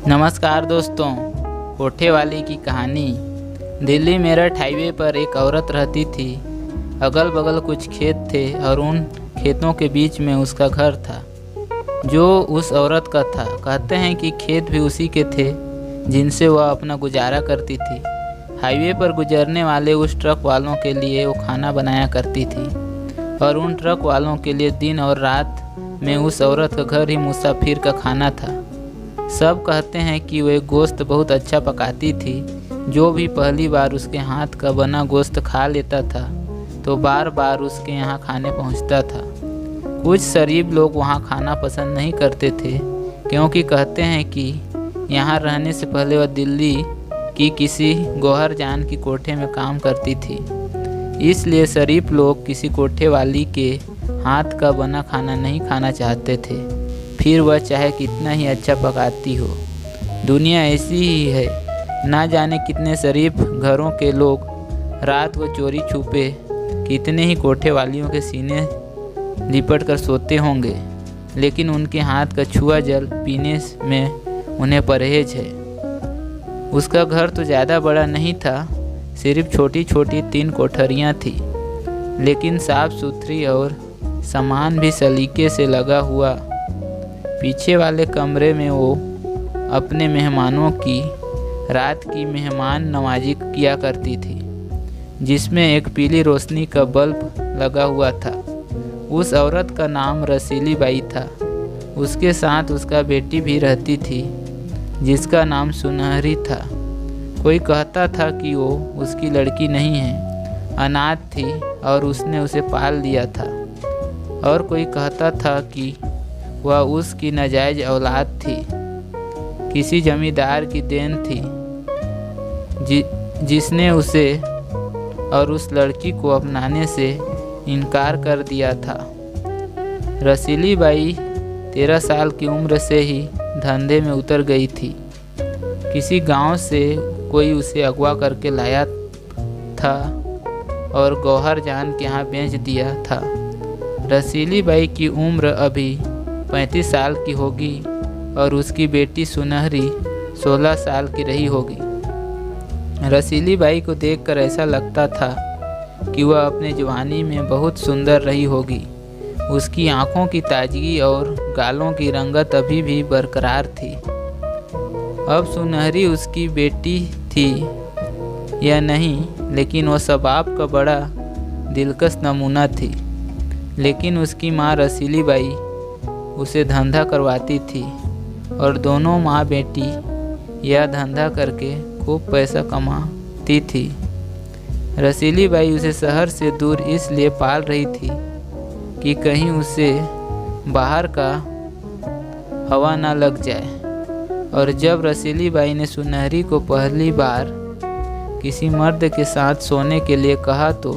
नमस्कार दोस्तों। कोठे वाली की कहानी। दिल्ली मेरठ हाईवे पर एक औरत रहती थी। अगल बगल कुछ खेत थे और उन खेतों के बीच में उसका घर था जो उस औरत का था। कहते हैं कि खेत भी उसी के थे जिनसे वह अपना गुजारा करती थी। हाईवे पर गुजरने वाले उस ट्रक वालों के लिए वो खाना बनाया करती थी और उन ट्रक वालों के लिए दिन और रात में उस औरत का घर ही मुसाफिर का खाना था। सब कहते हैं कि वह गोश्त बहुत अच्छा पकाती थी। जो भी पहली बार उसके हाथ का बना गोश्त खा लेता था तो बार बार उसके यहाँ खाने पहुँचता था। कुछ शरीफ लोग वहाँ खाना पसंद नहीं करते थे क्योंकि कहते हैं कि यहाँ रहने से पहले वह दिल्ली की किसी गौहर जान की कोठे में काम करती थी। इसलिए शरीफ लोग किसी कोठे वाली के हाथ का बना खाना नहीं खाना चाहते थे, फिर वह चाहे कितना ही अच्छा पकाती हो। दुनिया ऐसी ही है। ना जाने कितने शरीफ घरों के लोग रात को चोरी छुपे कितने ही कोठे वालियों के सीने लिपट कर सोते होंगे, लेकिन उनके हाथ का छुआ जल पीने में उन्हें परहेज है। उसका घर तो ज़्यादा बड़ा नहीं था, सिर्फ छोटी छोटी 3 कोठरियाँ थी, लेकिन साफ सुथरी और सामान भी सलीके से लगा हुआ। पीछे वाले कमरे में वो अपने मेहमानों की रात की मेहमान नवाजी किया करती थी, जिसमें एक पीली रोशनी का बल्ब लगा हुआ था। उस औरत का नाम रसीली बाई था। उसके साथ उसका बेटी भी रहती थी जिसका नाम सुनहरी था। कोई कहता था कि वो उसकी लड़की नहीं है, अनाथ थी और उसने उसे पाल दिया था, और कोई कहता था कि वह उसकी नाजायज औलाद थी, किसी जमींदार की देन थी जिसने उसे और उस लड़की को अपनाने से इनकार कर दिया था। रसीली बाई 13 साल की उम्र से ही धंधे में उतर गई थी। किसी गांव से कोई उसे अगवा करके लाया था और गौहर जान के यहाँ बेच दिया था। रसीली बाई की उम्र अभी 35 साल की होगी और उसकी बेटी सुनहरी 16 साल की रही होगी। रसीली बाई को देखकर ऐसा लगता था कि वह अपने जवानी में बहुत सुंदर रही होगी। उसकी आंखों की ताजगी और गालों की रंगत अभी भी बरकरार थी। अब सुनहरी उसकी बेटी थी या नहीं, लेकिन वह स्वभाव का बड़ा दिलकश नमूना थी। लेकिन उसकी माँ रसीली बाई उसे धंधा करवाती थी और दोनों माँ बेटी यह धंधा करके खूब पैसा कमाती थी। रसीली बाई उसे शहर से दूर इसलिए पाल रही थी कि कहीं उसे बाहर का हवा ना लग जाए। और जब रसीली बाई ने सुनहरी को पहली बार किसी मर्द के साथ सोने के लिए कहा तो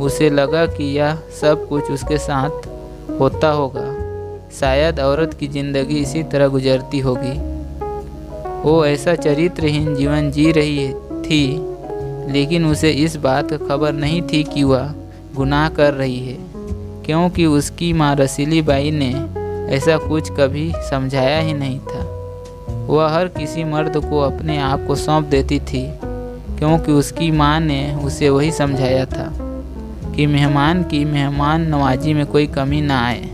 उसे लगा कि यह सब कुछ उसके साथ होता होगा। शायद औरत की ज़िंदगी इसी तरह गुजरती होगी। वो ऐसा चरित्रहीन जीवन जी रही थी, लेकिन उसे इस बात का खबर नहीं थी कि वह गुनाह कर रही है, क्योंकि उसकी माँ रसीली बाई ने ऐसा कुछ कभी समझाया ही नहीं था। वह हर किसी मर्द को अपने आप को सौंप देती थी, क्योंकि उसकी माँ ने उसे वही समझाया था कि मेहमान की मेहमान नवाजी में कोई कमी ना आए।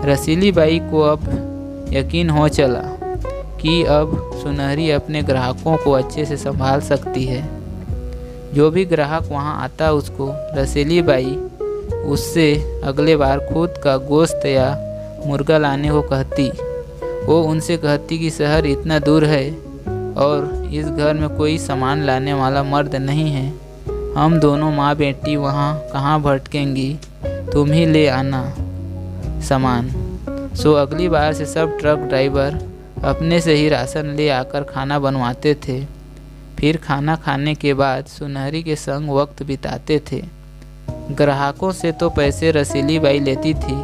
रसीली बाई को अब यकीन हो चला कि अब सुनहरी अपने ग्राहकों को अच्छे से संभाल सकती है। जो भी ग्राहक वहां आता उसको रसीली बाई उससे अगले बार खुद का गोश्त या मुर्गा लाने को कहती। वो उनसे कहती कि शहर इतना दूर है और इस घर में कोई सामान लाने वाला मर्द नहीं है। हम दोनों माँ बेटी वहाँ कहाँ भटकेंगी, तुम ही ले आना सामान। सो अगली बार से सब ट्रक ड्राइवर अपने से ही राशन ले आकर खाना बनवाते थे। फिर खाना खाने के बाद सुनहरी के संग वक्त बिताते थे। ग्राहकों से तो पैसे रसीली बाई लेती थी,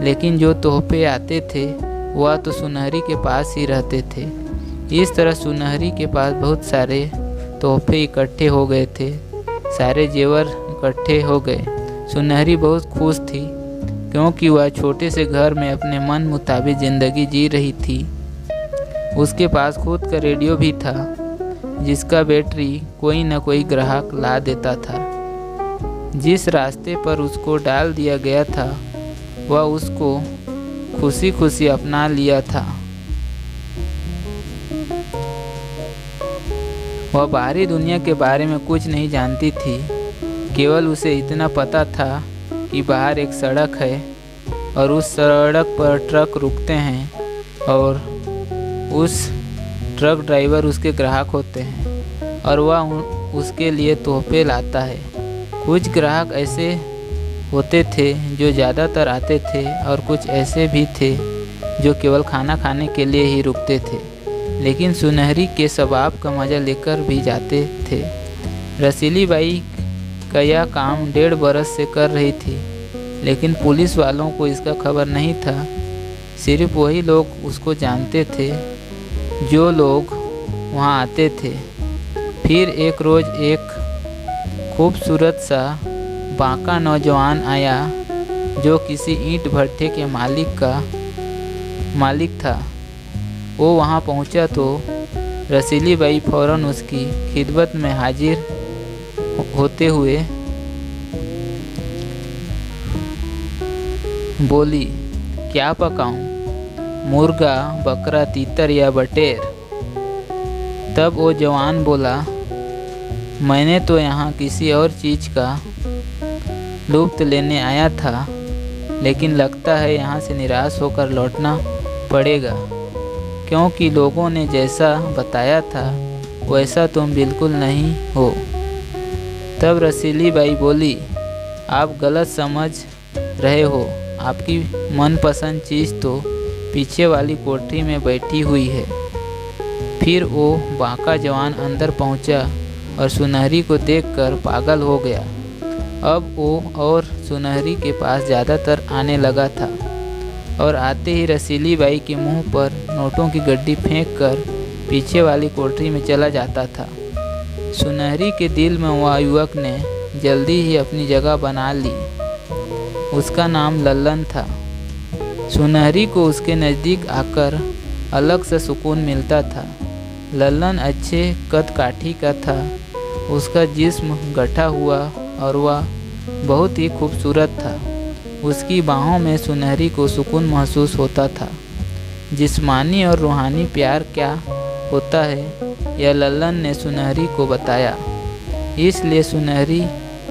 लेकिन जो तोहफे आते थे वह तो सुनहरी के पास ही रहते थे। इस तरह सुनहरी के पास बहुत सारे तोहफे इकट्ठे हो गए थे, सारे जेवर इकट्ठे हो गए। सुनहरी बहुत खुश थी क्योंकि वह छोटे से घर में अपने मन मुताबिक ज़िंदगी जी रही थी। उसके पास खुद का रेडियो भी था, जिसका बैटरी कोई न कोई ग्राहक ला देता था। जिस रास्ते पर उसको डाल दिया गया था वह उसको खुशी खुशी अपना लिया था। वह बाहरी दुनिया के बारे में कुछ नहीं जानती थी, केवल उसे इतना पता था कि बाहर एक सड़क है और उस सड़क पर ट्रक रुकते हैं और उस ट्रक ड्राइवर उसके ग्राहक होते हैं और वह उसके लिए तोहफे लाता है। कुछ ग्राहक ऐसे होते थे जो ज़्यादातर आते थे और कुछ ऐसे भी थे जो केवल खाना खाने के लिए ही रुकते थे, लेकिन सुनहरी के स्वभाव का मज़ा लेकर भी जाते थे। रसीली बाई का यह काम 1.5 बरस से कर रही थी, लेकिन पुलिस वालों को इसका खबर नहीं था। सिर्फ वही लोग उसको जानते थे जो लोग वहाँ आते थे। फिर एक रोज़ एक खूबसूरत सा बांका नौजवान आया जो किसी ईंट भट्ठे के मालिक था। वो वहाँ पहुँचा तो रसीली बाई फौरन उसकी खिदमत में हाजिर होते हुए बोली, क्या पकाऊं? मुर्गा, बकरा, तीतर या बटेर? तब वो जवान बोला, मैंने तो यहाँ किसी और चीज़ का लुत्फ़ लेने आया था, लेकिन लगता है यहाँ से निराश होकर लौटना पड़ेगा, क्योंकि लोगों ने जैसा बताया था वैसा तुम बिल्कुल नहीं हो। तब रसीली बाई बोली, आप गलत समझ रहे हो, आपकी मनपसंद चीज़ तो पीछे वाली कोठरी में बैठी हुई है। फिर वो बांका जवान अंदर पहुंचा और सुनहरी को देखकर पागल हो गया। अब वो और सुनहरी के पास ज़्यादातर आने लगा था और आते ही रसीली बाई के मुंह पर नोटों की गड्डी फेंककर पीछे वाली कोठरी में चला जाता था। सुनहरी के दिल में वह युवक ने जल्दी ही अपनी जगह बना ली। उसका नाम लल्लन था। सुनहरी को उसके नज़दीक आकर अलग सा सुकून मिलता था। लल्लन अच्छे कद काठी का था, उसका जिस्म गठा हुआ और वह बहुत ही खूबसूरत था। उसकी बाहों में सुनहरी को सुकून महसूस होता था। जिस्मानी और रूहानी प्यार क्या होता है यह लल्लन ने सुनहरी को बताया, इसलिए सुनहरी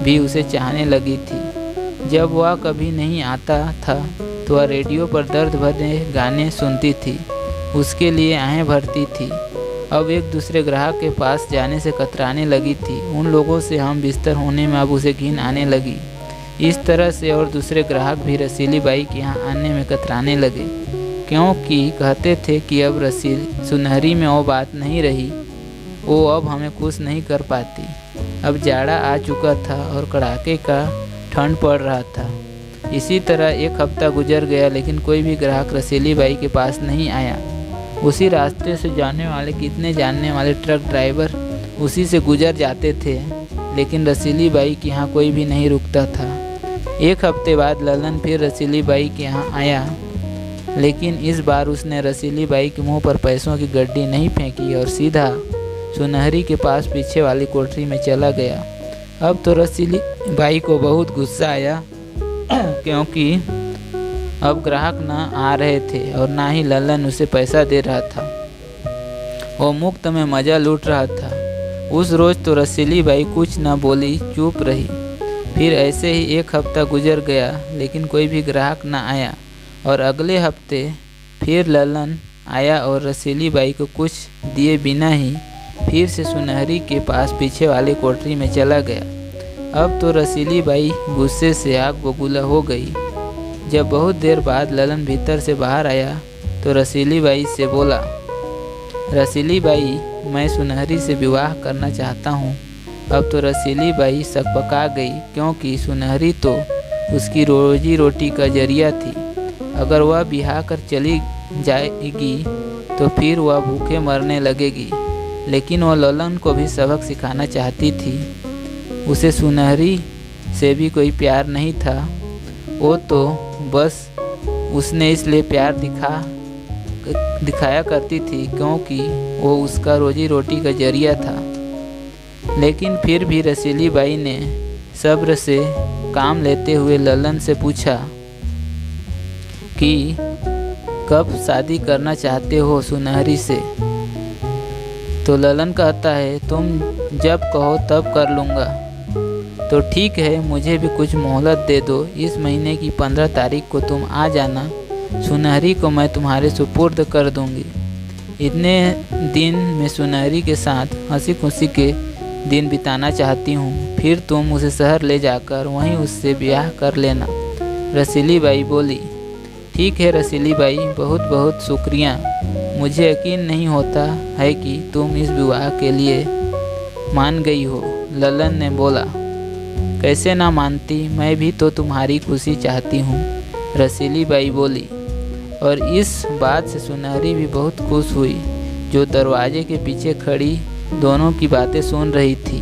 भी उसे चाहने लगी थी। जब वह कभी नहीं आता था तो वह रेडियो पर दर्द भरे गाने सुनती थी, उसके लिए आहें भरती थी। अब एक दूसरे ग्राहक के पास जाने से कतराने लगी थी। उन लोगों से हम बिस्तर होने में अब उसे घिन आने लगी। इस तरह से और दूसरे ग्राहक भी रसीली बाई के यहाँ आने में कतराने लगे, क्योंकि कहते थे कि अब सुनहरी में वो बात नहीं रही, वो अब हमें खुश नहीं कर पाती। अब जाड़ा आ चुका था और कड़ाके का ठंड पड़ रहा था। इसी तरह एक हफ्ता गुजर गया, लेकिन कोई भी ग्राहक रसीली बाई के पास नहीं आया। उसी रास्ते से जाने वाले कितने जानने वाले ट्रक ड्राइवर उसी से गुजर जाते थे, लेकिन रसीली बाई के यहाँ कोई भी नहीं रुकता था। एक हफ्ते बाद लल्लन फिर रसीली बाई के यहाँ आया, लेकिन इस बार उसने रसीली बाई के मुंह पर पैसों की गड्डी नहीं फेंकी और सीधा सुनहरी के पास पीछे वाली कोठरी में चला गया। अब तो रसीली बाई को बहुत गुस्सा आया, क्योंकि अब ग्राहक ना आ रहे थे और ना ही लल्लन उसे पैसा दे रहा था। वो मुफ्त में मज़ा लूट रहा था। उस रोज़ तो रसीली बाई कुछ न बोली, चुप रही। फिर ऐसे ही एक हफ्ता गुजर गया, लेकिन कोई भी ग्राहक ना आया और अगले हफ्ते फिर लल्लन आया और रसीली बाई को कुछ दिए बिना ही फिर से सुनहरी के पास पीछे वाली कोठरी में चला गया। अब तो रसीली बाई गुस्से से आग बबूला हो गई। जब बहुत देर बाद लल्लन भीतर से बाहर आया तो रसीली बाई से बोला, रसीली बाई, मैं सुनहरी से विवाह करना चाहता हूँ। अब तो रसीली बाई सकपका गई, क्योंकि सुनहरी तो उसकी रोजी रोटी का जरिया थी। अगर वह ब्याह कर चली जाएगी तो फिर वह भूखे मरने लगेगी। लेकिन वह लल्लन को भी सबक सिखाना चाहती थी। उसे सुनहरी से भी कोई प्यार नहीं था, वो तो बस उसने इसलिए प्यार दिखाया करती थी, क्योंकि वो उसका रोजी रोटी का जरिया था। लेकिन फिर भी रसीली बाई ने सब्र से काम लेते हुए ललन से पूछा कि कब शादी करना चाहते हो सुनहरी से। तो ललन कहता है, तुम जब कहो तब कर लूँगा। तो ठीक है, मुझे भी कुछ मोहलत दे दो। इस महीने की 15 तारीख को तुम आ जाना, सुनहरी को मैं तुम्हारे सुपुर्द कर दूंगी। इतने दिन मैं सुनहरी के साथ हंसी खुशी के दिन बिताना चाहती हूँ, फिर तुम उसे शहर ले जाकर वहीं उससे ब्याह कर लेना। रसीली बाई बोली, ठीक है रसीली बाई, बहुत बहुत शुक्रिया। मुझे यकीन नहीं होता है कि तुम इस विवाह के लिए मान गई हो। ललन ने बोला, कैसे ना मानती, मैं भी तो तुम्हारी खुशी चाहती हूँ, रसीली बाई बोली। और इस बात से सुनहरी भी बहुत खुश हुई, जो दरवाजे के पीछे खड़ी दोनों की बातें सुन रही थी।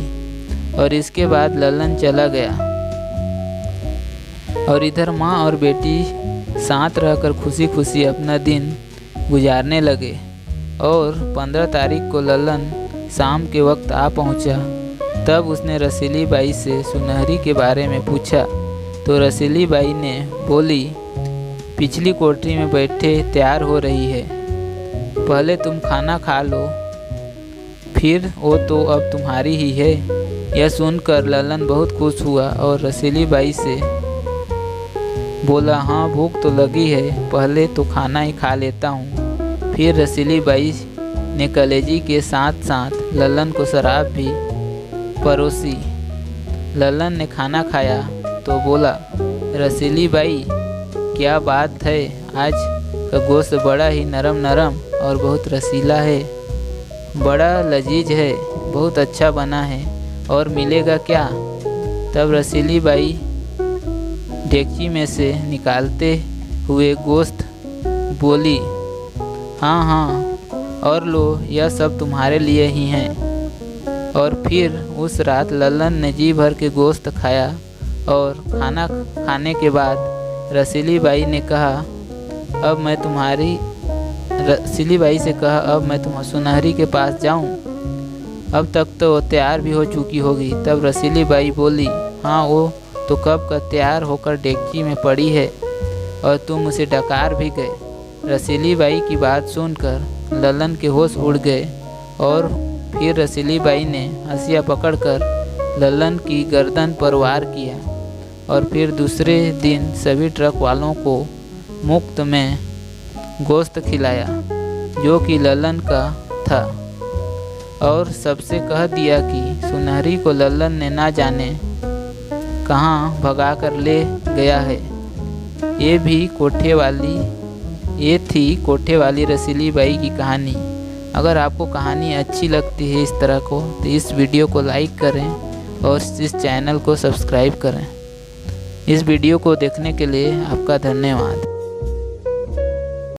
और इसके बाद ललन चला गया और इधर माँ और बेटी साथ रहकर खुशी खुशी अपना दिन गुजारने लगे। और 15 तारीख को ललन शाम के वक्त आ पहुँचा। तब उसने रसीली बाई से सुनहरी के बारे में पूछा। तो रसीली बाई ने बोली, पिछली कोठरी में बैठे तैयार हो रही है, पहले तुम खाना खा लो, फिर वो तो अब तुम्हारी ही है। यह सुनकर ललन बहुत खुश हुआ और रसीली बाई से बोला, हाँ भूख तो लगी है, पहले तो खाना ही खा लेता हूँ। फिर रसीली बाई ने कलेजी के साथ साथ ललन को शराब भी परोसी। ललन ने खाना खाया तो बोला, रसीली बाई क्या बात है, आज का गोश्त बड़ा ही नरम नरम और बहुत रसीला है, बड़ा लजीज है, बहुत अच्छा बना है, और मिलेगा क्या। तब रसीली बाई डेगची में से निकालते हुए गोश्त बोली, हाँ हाँ, और लो, यह सब तुम्हारे लिए ही हैं। और फिर उस रात ललन ने जी भर के गोश्त खाया। और खाना खाने के बाद रसीली बाई से कहा, अब मैं तुम सुनहरी के पास जाऊं। अब तक तो वो तैयार भी हो चुकी होगी। तब रसीली बाई बोली, हाँ वो तो कब का तैयार होकर डेगची में पड़ी है, और तुम उसे डकार भी गए। रसीली बाई की बात सुनकर ललन के होश उड़ गए। और फिर रसीली बाई ने हंसिया पकड़कर ललन की गर्दन पर वार किया। और फिर दूसरे दिन सभी ट्रक वालों को मुफ्त में गोश्त खिलाया, जो कि ललन का था। और सबसे कह दिया कि सुनहरी को ललन ने ना जाने कहाँ भगा कर ले गया है। ये थी कोठे वाली रसीली बाई की कहानी। अगर आपको कहानी अच्छी लगती है इस तरह को, तो इस वीडियो को लाइक करें और इस चैनल को सब्सक्राइब करें। इस वीडियो को देखने के लिए आपका धन्यवाद।